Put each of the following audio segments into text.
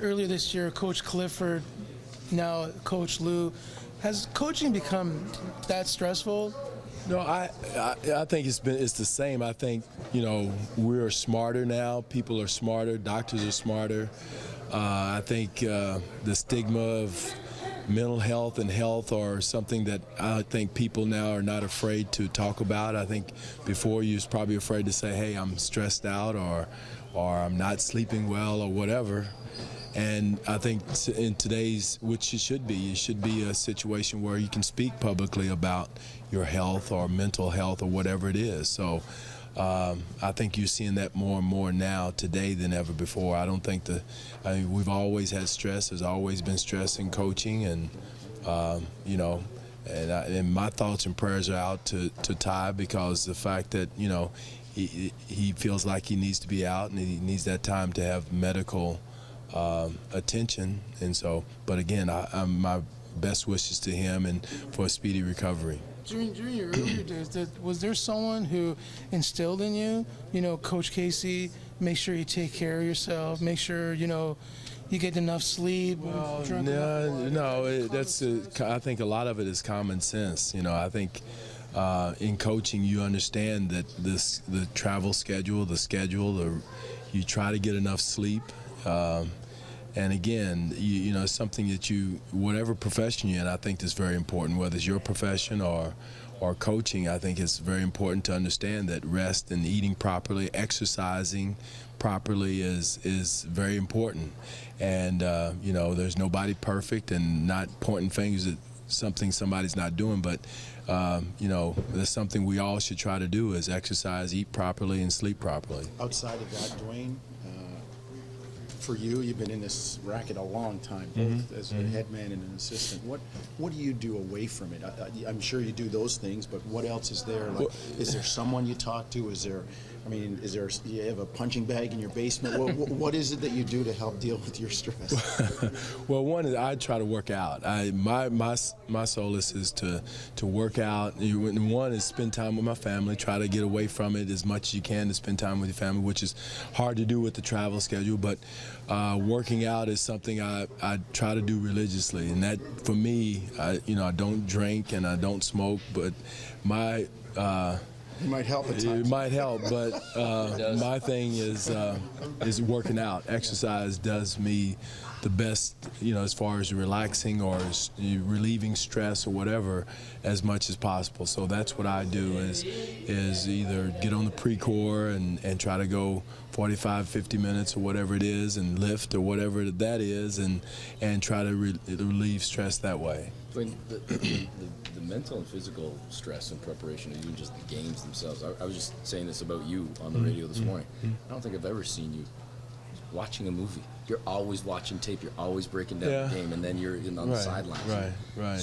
earlier this year, Coach Clifford, now Coach Lou. Has coaching become that stressful? No, I think it's the same. I think, we're smarter now. People are smarter. Doctors are smarter. I think the stigma of mental health and health are something that I think people now are not afraid to talk about. I think before you was probably afraid to say, hey, I'm stressed out or I'm not sleeping well or whatever. And I think in today's, which it should be a situation where you can speak publicly about your health or mental health or whatever it is. So I think you're seeing that more and more now today than ever before. I don't think we've always had stress. There's always been stress in coaching, and and my thoughts and prayers are out to Ty, because the fact that he feels like he needs to be out and he needs that time to have medical attention, and so. But again, my best wishes to him and for a speedy recovery. During your earlier days, was there someone who instilled in you, Coach Casey, make sure you take care of yourself, make sure, you get enough sleep? I think a lot of it is common sense. I think in coaching you understand that the travel schedule, you try to get enough sleep. And again, it's something that whatever profession you're in, I think is very important, whether it's your profession or coaching. I think it's very important to understand that rest and eating properly, exercising properly is very important. And, there's nobody perfect, and not pointing fingers at something somebody's not doing, but, that's something we all should try to do, is exercise, eat properly, and sleep properly. Outside of that, Dwane, for you, you've been in this racket a long time, both as a head man and an assistant. What do you do away from it? I'm sure you do those things, but what else is there? Like, is there someone you talk to? You have a punching bag in your basement? What is it that you do to help deal with your stress? Well, one is I try to work out. My solace is to work out. One is spend time with my family. Try to get away from it as much as you can to spend time with your family, which is hard to do with the travel schedule. But working out is something I try to do religiously, and that for me, I don't drink and I don't smoke, but my it might help at times. It might help, but my thing is working out. Exercise does me the best, as far as relaxing or relieving stress or whatever, as much as possible. So that's what I do is either get on the pre-core and try to go 45, 50 minutes or whatever it is, and lift or whatever that is, and try to relieve stress that way. The mental and physical stress in preparation, and even just the games themselves. I was just saying this about you on the radio this morning. I don't think I've ever seen you watching a movie. You're always watching tape. You're always breaking down the game, and then you're on the sidelines,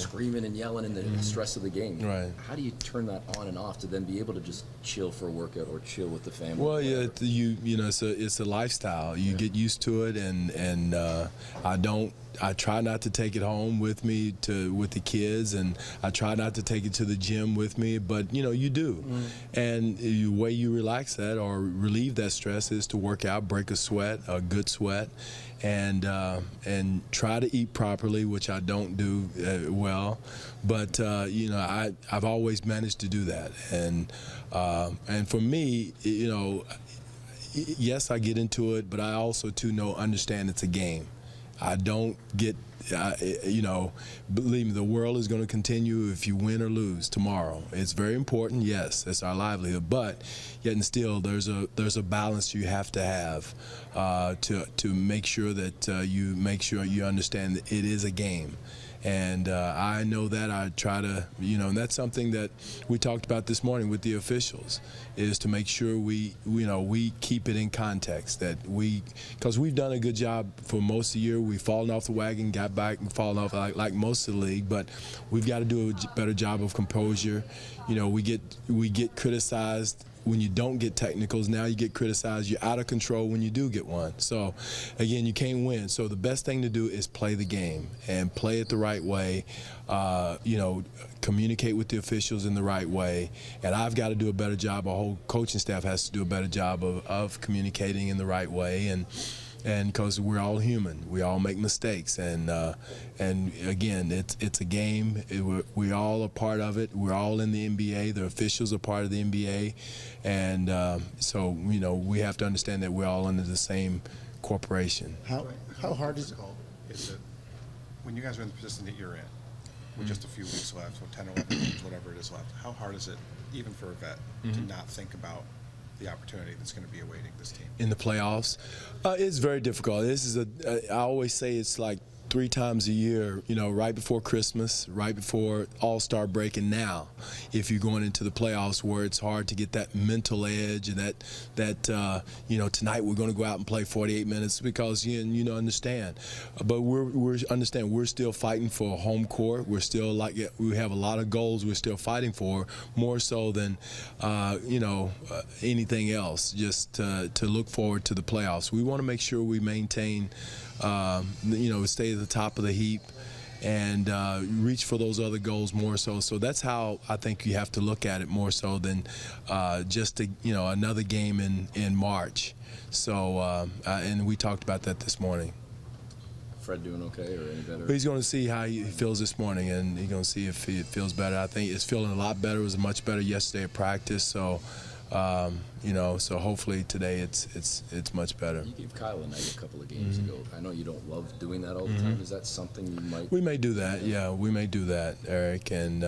screaming and yelling in the stress of the game. Right. How do you turn that on and off to then be able to just chill for a workout or chill with the family? Well, it's a lifestyle. You get used to it, and I try not to take it home with me with the kids, and I try not to take it to the gym with me, but you do. And the way you relax that or relieve that stress is to work out, break a good sweat, and try to eat properly, which I don't do well, but I've always managed to do that, and for me, yes, I get into it, but I also understand it's a game. I don't get, believe me, the world is going to continue if you win or lose tomorrow. It's very important, yes, it's our livelihood, but yet and still there's a balance you have to have to make sure that you understand that it is a game. And I know that I try to, and that's something that we talked about this morning with the officials, is to make sure we keep it in context, because we've done a good job for most of the year. We've fallen off the wagon, got back and fallen off like most of the league, but we've got to do a better job of composure. We get criticized when you don't get technicals. Now you get criticized. You're out of control when you do get one. So, again, you can't win. So the best thing to do is play the game and play it the right way. Communicate with the officials in the right way. And I've got to do a better job. Our whole coaching staff has to do a better job of communicating in the right way. And and because we're all human, we all make mistakes, and again, it's a game. We all are part of it. We're all in the NBA. The officials are part of the NBA, and so we have to understand that we're all under the same corporation. How hard is it? Is it when you guys are in the position that you're in, with just a few weeks left, so 10 or 11 games, whatever it is left? How hard is it, even for a vet, to not think about the opportunity that's going to be awaiting this team in the playoffs? It's very difficult. This is I always say it's like 3 times a year, right before Christmas, right before All-Star break, and now, if you're going into the playoffs, where it's hard to get that mental edge and that tonight we're going to go out and play 48 minutes because you understand. But we're still fighting for home court. We're still we have a lot of goals we're still fighting for, more so than anything else. Just to look forward to the playoffs. We want to make sure we maintain. Stay at the top of the heap and reach for those other goals more so. So that's how I think you have to look at it, more so than just another game in March. So and we talked about that this morning. Fred doing okay or any better? But he's going to see how he feels this morning, and he's going to see if he feels better. I think it's feeling a lot better. It was much better yesterday at practice. So. So hopefully today it's much better. You gave Kyle a night a couple of games ago. I know you don't love doing that all the time. Is that something you might? We may do that. Yeah, we may do that, Eric, and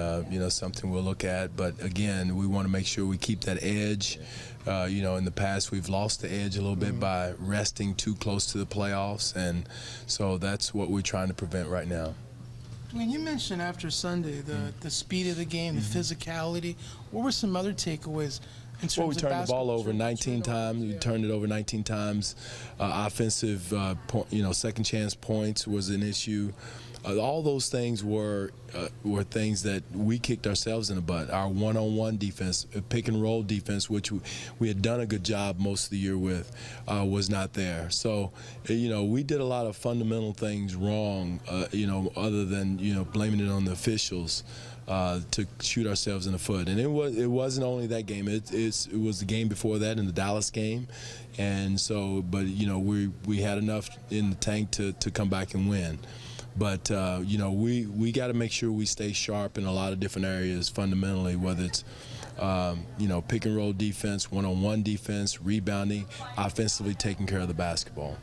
something we'll look at. But again, we want to make sure we keep that edge. In the past we've lost the edge a little bit by resting too close to the playoffs, and so that's what we're trying to prevent right now. When you mentioned after Sunday the speed of the game, the physicality, what were some other takeaways? Well, we turned the ball over 19 times. We turned it over 19 times. Offensive, second chance points was an issue. All those things were things that we kicked ourselves in the butt. Our one-on-one defense, pick and roll defense, which we had done a good job most of the year with, was not there. So, we did a lot of fundamental things wrong, other than, blaming it on the officials. To shoot ourselves in the foot, and it wasn't only that game. It was the game before that, in the Dallas game, and so. But we had enough in the tank to come back and win. But we got to make sure we stay sharp in a lot of different areas fundamentally, whether it's pick and roll defense, one-on-one defense, rebounding, offensively taking care of the basketball.